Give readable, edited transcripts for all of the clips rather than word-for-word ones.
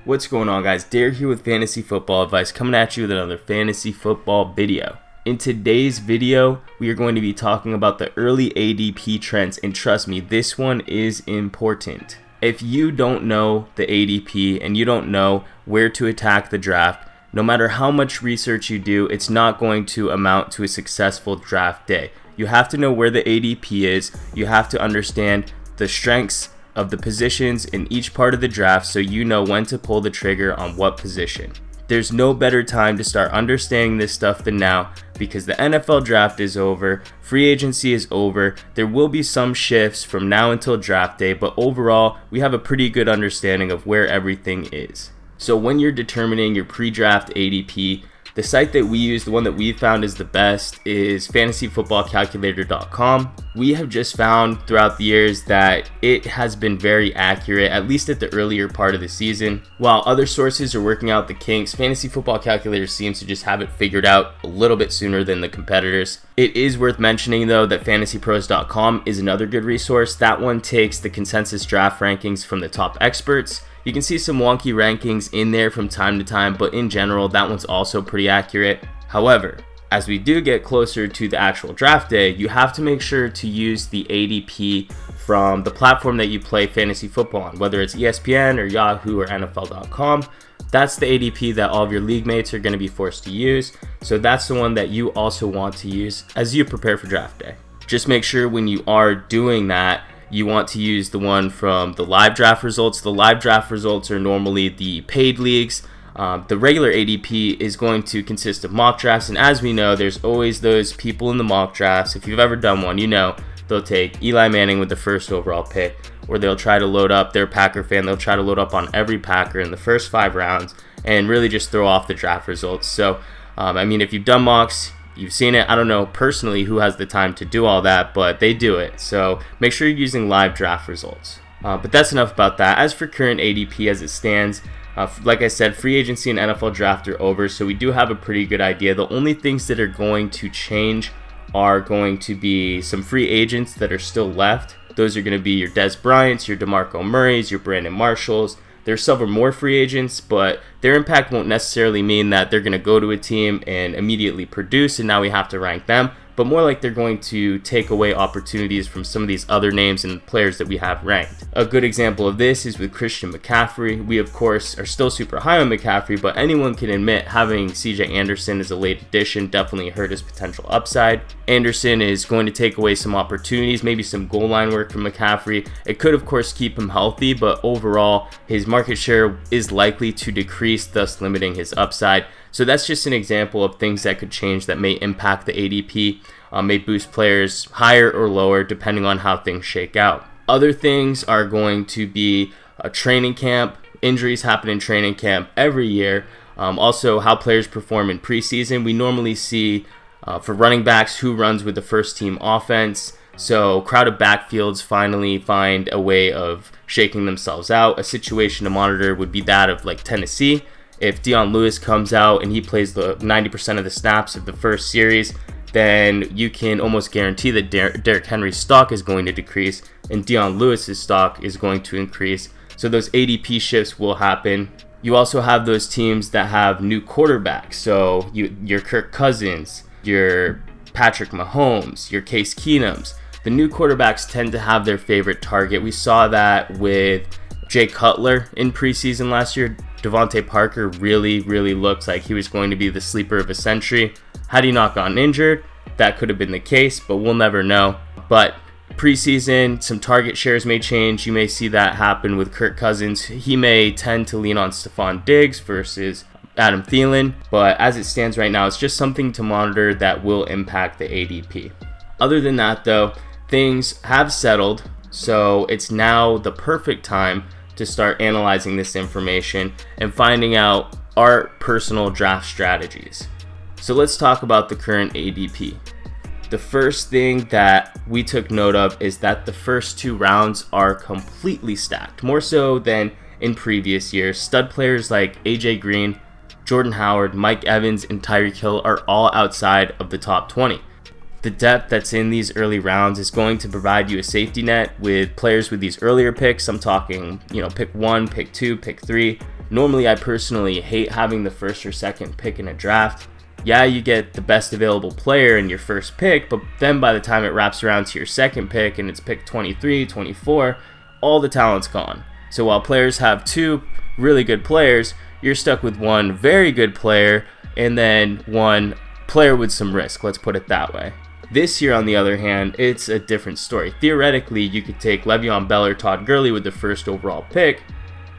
What's going on, guys? Derek here with Fantasy Football Advice, coming at you with another fantasy football video. In today's video, we are going to be talking about the early ADP trends, and trust me, this one is important. If you don't know the ADP and you don't know where to attack the draft, no matter how much research you do, it's not going to amount to a successful draft day. You have to know where the ADP is. You have to understand the strengths of the positions in each part of the draft so you know when to pull the trigger on what position. There's no better time to start understanding this stuff than now, because the NFL draft is over, free agency is over. There will be some shifts from now until draft day, but overall we have a pretty good understanding of where everything is. So when you're determining your pre-draft ADP, the site that we use, the one that we found is the best, is fantasyfootballcalculator.com. We have just found throughout the years that it has been very accurate, at least at the earlier part of the season. While other sources are working out the kinks, Fantasy Football Calculator seems to just have it figured out a little bit sooner than the competitors. It is worth mentioning though that fantasypros.com is another good resource. That one takes the consensus draft rankings from the top experts. You can see some wonky rankings in there from time to time, but in general, that one's also pretty accurate. However, as we do get closer to the actual draft day, you have to make sure to use the ADP from the platform that you play fantasy football on, whether it's ESPN or Yahoo or NFL.com. That's the ADP that all of your league mates are going to be forced to use. So that's the one that you also want to use as you prepare for draft day. Just make sure when you are doing that, you want to use the one from the live draft results. The live draft results are normally the paid leagues. The regular ADP is going to consist of mock drafts, and as we know, there's always those people in the mock drafts. If you've ever done one, you know they'll take Eli Manning with the first overall pick, or they'll try to load up, they're a Packer fan, they'll try to load up on every Packer in the first 5 rounds and really just throw off the draft results. So, I mean, if you've done mocks, you've seen it. I don't know personally who has the time to do all that, but they do it. So make sure you're using live draft results. But that's enough about that. As for current ADP as it stands, like I said, free agency and NFL draft are over, so we do have a pretty good idea. The only things that are going to change are going to be some free agents that are still left. Those are going to be your Dez Bryants, your DeMarco Murrays, your Brandon Marshalls. There's several more free agents, but their impact won't necessarily mean that they're going to go to a team and immediately produce, and now we have to rank them, but more like they're going to take away opportunities from some of these other names and players that we have ranked. A good example of this is with Christian McCaffrey. We, of course, are still super high on McCaffrey, but anyone can admit having CJ Anderson as a late addition definitely hurt his potential upside. Anderson is going to take away some opportunities, maybe some goal line work from McCaffrey. It could, of course, keep him healthy, but overall, his market share is likely to decrease, thus limiting his upside. So that's just an example of things that could change that may impact the ADP, may boost players higher or lower depending on how things shake out. Other things are going to be a training camp. Injuries happen in training camp every year. Also, how players perform in preseason. We normally see for running backs who runs with the first team offense. So crowded backfields finally find a way of shaking themselves out. A situation to monitor would be that of like Tennessee. If Dion Lewis comes out and he plays the 90% of the snaps of the first series, then you can almost guarantee that Derrick Henry's stock is going to decrease and Dion Lewis's stock is going to increase. So those ADP shifts will happen. You also have those teams that have new quarterbacks. So your Kirk Cousins, your Patrick Mahomes, your Case Keenums. The new quarterbacks tend to have their favorite target. We saw that with Jay Cutler in preseason last year. Devontae Parker really looked like he was going to be the sleeper of a century. Had he not gotten injured, that could have been the case, but we'll never know. But preseason, some target shares may change. You may see that happen with Kirk Cousins. He may tend to lean on Stephon Diggs versus Adam Thielen, but as it stands right now, it's just something to monitor that will impact the ADP. Other than that though, things have settled, so it's now the perfect time to start analyzing this information and finding out our personal draft strategies. So let's talk about the current ADP. The first thing that we took note of is that the first 2 rounds are completely stacked, more so than in previous years. Stud players like AJ Green, Jordan Howard, Mike Evans, and Tyreek Hill are all outside of the top 20. The depth that's in these early rounds is going to provide you a safety net with players with these earlier picks. I'm talking, pick 1, pick 2, pick 3. Normally, I personally hate having the first or second pick in a draft. Yeah, you get the best available player in your first pick, but then by the time it wraps around to your second pick and it's pick 23, 24, all the talent's gone. So while players have two really good players, you're stuck with one very good player and then one player with some risk, let's put it that way. This year, on the other hand, it's a different story. Theoretically, you could take Le'Veon Bell or Todd Gurley with the first overall pick.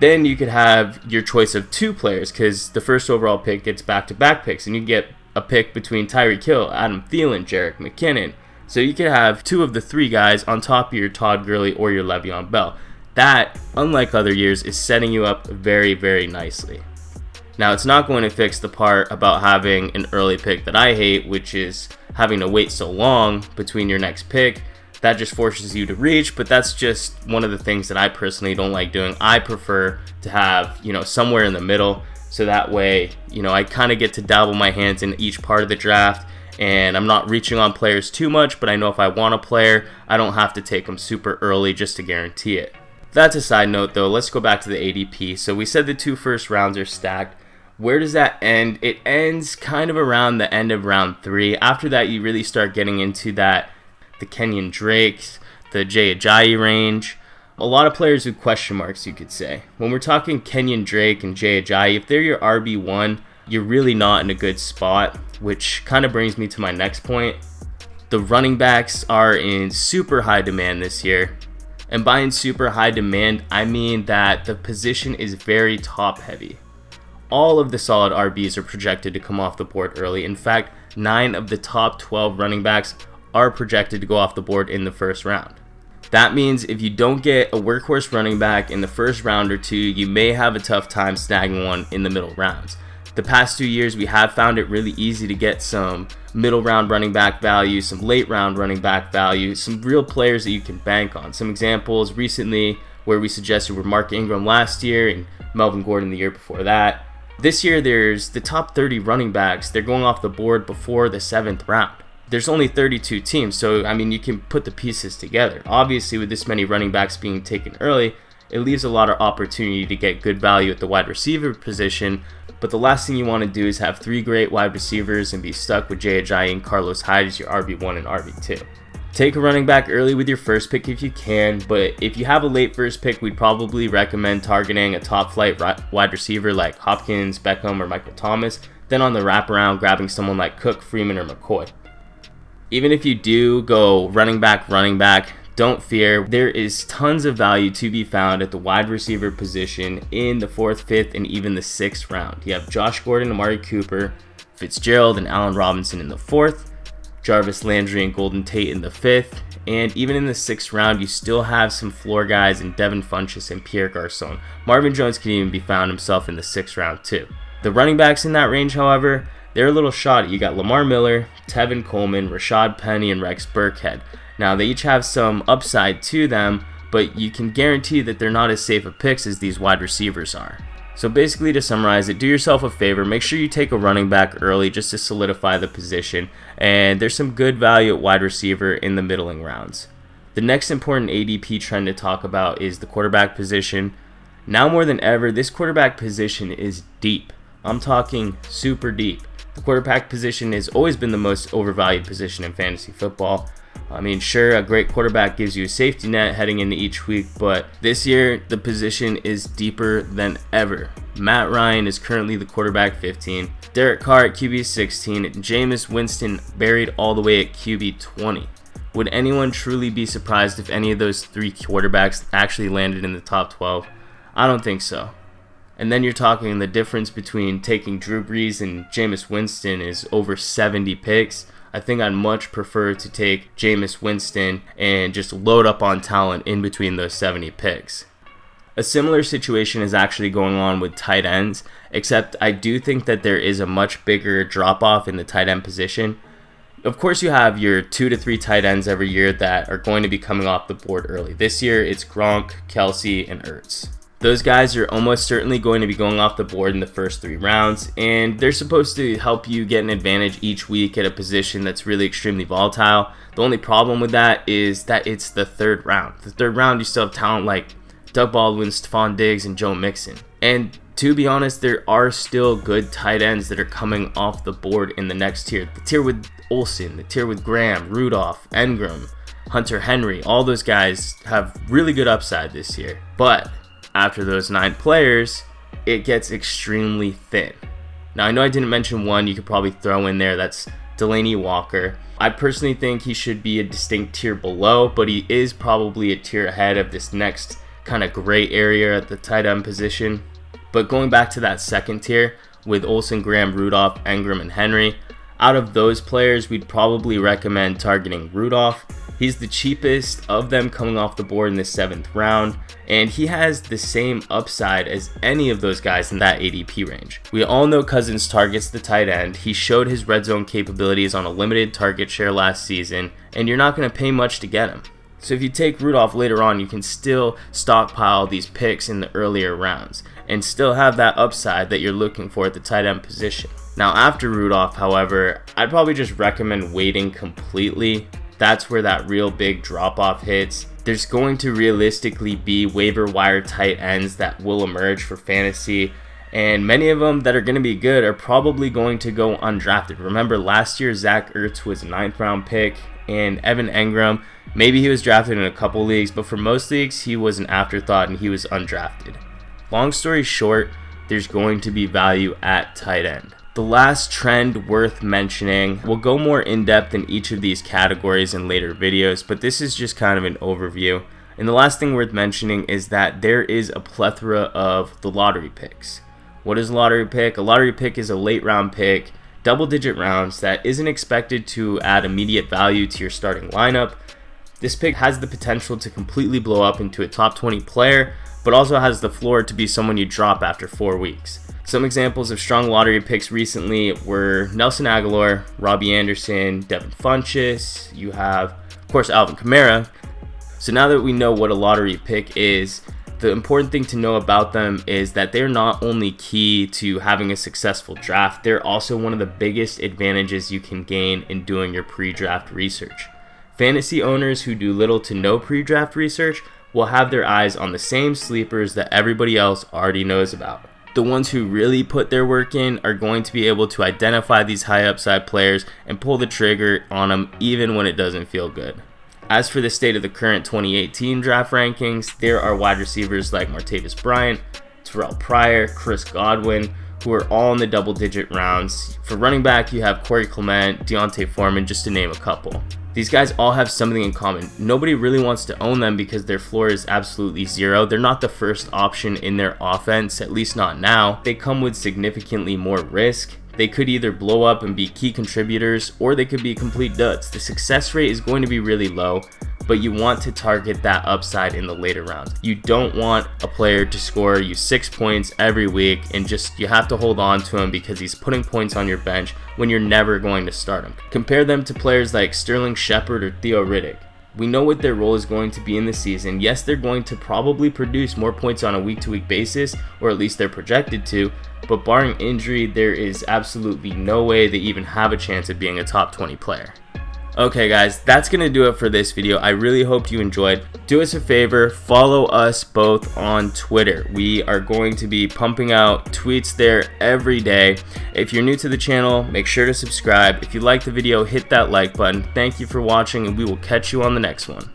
Then you could have your choice of two players because the first overall pick gets back-to-back picks, and you get a pick between Tyreek Hill, Adam Thielen, Jerick McKinnon. So you could have two of the three guys on top of your Todd Gurley or your Le'Veon Bell. That, unlike other years, is setting you up very, very nicely. Now, it's not going to fix the part about having an early pick that I hate, which is having to wait so long between your next pick. That just forces you to reach, but that's just one of the things that I personally don't like doing. I prefer to have, somewhere in the middle, so that way, I kind of get to dabble my hands in each part of the draft, and I'm not reaching on players too much, but I know if I want a player, I don't have to take them super early just to guarantee it. That's a side note though. Let's go back to the ADP. So we said the 2 first rounds are stacked. Where does that end? It ends kind of around the end of round 3. After that, you really start getting into the Kenyon Drakes, the Jay Ajayi range. A lot of players with question marks, you could say. When we're talking Kenyon Drake and Jay Ajayi, if they're your RB1, you're really not in a good spot, which kind of brings me to my next point. The running backs are in super high demand this year. And by in super high demand, I mean that the position is very top heavy. All of the solid RBs are projected to come off the board early. In fact, 9 of the top 12 running backs are projected to go off the board in the first round. That means if you don't get a workhorse running back in the first round or 2, you may have a tough time snagging one in the middle rounds. The past 2 years, we have found it really easy to get some middle round running back value, some late round running back value, some real players that you can bank on. Some examples recently where we suggested were Mark Ingram last year and Melvin Gordon the year before that. This year, there's the top 30 running backs. They're going off the board before the 7th round. There's only 32 teams, so I mean, you can put the pieces together. Obviously, with this many running backs being taken early, it leaves a lot of opportunity to get good value at the wide receiver position, but the last thing you want to do is have 3 great wide receivers and be stuck with Jay Ajayi and Carlos Hyde as your RB1 and RB2. Take a running back early with your first pick if you can, but if you have a late first pick, we'd probably recommend targeting a top flight wide receiver like Hopkins, Beckham, or Michael Thomas, then on the wraparound, grabbing someone like Cook, Freeman, or McCoy. Even if you do go running back, don't fear. There is tons of value to be found at the wide receiver position in the 4th, 5th, and even the 6th round. You have Josh Gordon, Amari Cooper, Fitzgerald, and Allen Robinson in the 4th, Jarvis Landry and Golden Tate in the 5th, and even in the 6th round, you still have some floor guys in Devin Funchess and Pierre Garçon. Marvin Jones can even be found himself in the 6th round too. The running backs in that range, however, they're a little shoddy. You got Lamar Miller, Tevin Coleman, Rashad Penny, and Rex Burkhead. Now, they each have some upside to them, but you can guarantee that they're not as safe of picks as these wide receivers are. So basically, to summarize it, do yourself a favor, make sure you take a running back early just to solidify the position, and there's some good value at wide receiver in the middling rounds. The next important ADP trend to talk about is the quarterback position. Now more than ever, this quarterback position is deep. I'm talking super deep. The quarterback position has always been the most overvalued position in fantasy football. I mean, sure, a great quarterback gives you a safety net heading into each week, but this year, the position is deeper than ever. Matt Ryan is currently the quarterback 15, Derek Carr at QB 16, and Jameis Winston buried all the way at QB 20. Would anyone truly be surprised if any of those 3 quarterbacks actually landed in the top 12? I don't think so. And then you're talking the difference between taking Drew Brees and Jameis Winston is over 70 picks. I think I'd much prefer to take Jameis Winston and just load up on talent in between those 70 picks. A similar situation is actually going on with tight ends, except I do think that there is a much bigger drop-off in the tight end position. Of course, you have your 2 to 3 tight ends every year that are going to be coming off the board early. This year, it's Gronk, Kelsey, and Ertz. Those guys are almost certainly going to be going off the board in the first 3 rounds, and they're supposed to help you get an advantage each week at a position that's really extremely volatile. The only problem with that is that it's the 3rd round. The 3rd round, you still have talent like Doug Baldwin, Stephon Diggs, and Joe Mixon. And to be honest, there are still good tight ends that are coming off the board in the next tier. The tier with Olsen, the tier with Graham, Rudolph, Engram, Hunter Henry, all those guys have really good upside this year. But after those 9 players, it gets extremely thin. Now, I know I didn't mention one you could probably throw in there. That's Delaney Walker. I personally think he should be a distinct tier below, but he is probably a tier ahead of this next kind of gray area at the tight end position. But going back to that second tier with Olsen, Graham, Rudolph, Engram, and Henry, out of those players, we'd probably recommend targeting Rudolph. He's the cheapest of them coming off the board in the 7th round, and he has the same upside as any of those guys in that ADP range. We all know Cousins targets the tight end. He showed his red zone capabilities on a limited target share last season, and you're not going to pay much to get him. So if you take Rudolph later on, you can still stockpile these picks in the earlier rounds and still have that upside that you're looking for at the tight end position. Now after Rudolph, however, I'd probably just recommend waiting completely. That's where that real big drop off hits. There's going to realistically be waiver wire tight ends that will emerge for fantasy, and many of them that are going to be good are probably going to go undrafted. Remember, last year Zach Ertz was a 9th round pick, and Evan Engram, maybe he was drafted in a couple leagues, but for most leagues he was an afterthought and he was undrafted. Long story short, there's going to be value at tight end. The last trend worth mentioning, we'll go more in depth in each of these categories in later videos, but this is just kind of an overview. And the last thing worth mentioning is that there is a plethora of the lottery picks. What is a lottery pick? A lottery pick is a late round pick, double-digit rounds, that isn't expected to add immediate value to your starting lineup. This pick has the potential to completely blow up into a top 20 player, but also has the floor to be someone you drop after 4 weeks. Some examples of strong lottery picks recently were Nelson Aguilar, Robbie Anderson, Devin Funchess. You have, of course, Alvin Kamara. So now that we know what a lottery pick is, the important thing to know about them is that they're not only key to having a successful draft, they're also one of the biggest advantages you can gain in doing your pre-draft research. Fantasy owners who do little to no pre-draft research will have their eyes on the same sleepers that everybody else already knows about. The ones who really put their work in are going to be able to identify these high upside players and pull the trigger on them even when it doesn't feel good. As for the state of the current 2018 draft rankings, there are wide receivers like Martavis Bryant, Terrell Pryor, Chris Godwin, who are all in the double-digit rounds. For running back, you have Corey Clement, Deontay Foreman, just to name a couple. These guys all have something in common. Nobody really wants to own them because their floor is absolutely zero. They're not the first option in their offense, at least not now. They come with significantly more risk. They could either blow up and be key contributors, or they could be complete duds. The success rate is going to be really low, but you want to target that upside in the later rounds. You don't want a player to score you 6 points every week and you have to hold on to him because he's putting points on your bench when you're never going to start him. Compare them to players like Sterling Shepard or Theo Riddick. We know what their role is going to be in the season. Yes, they're going to probably produce more points on a week-to-week basis, or at least they're projected to, but barring injury, there is absolutely no way they even have a chance of being a top 20 player. Okay guys, that's going to do it for this video. I really hope you enjoyed. Do us a favor, follow us both on Twitter. We are going to be pumping out tweets there every day. If you're new to the channel, make sure to subscribe. If you liked the video, hit that like button. Thank you for watching, and we will catch you on the next one.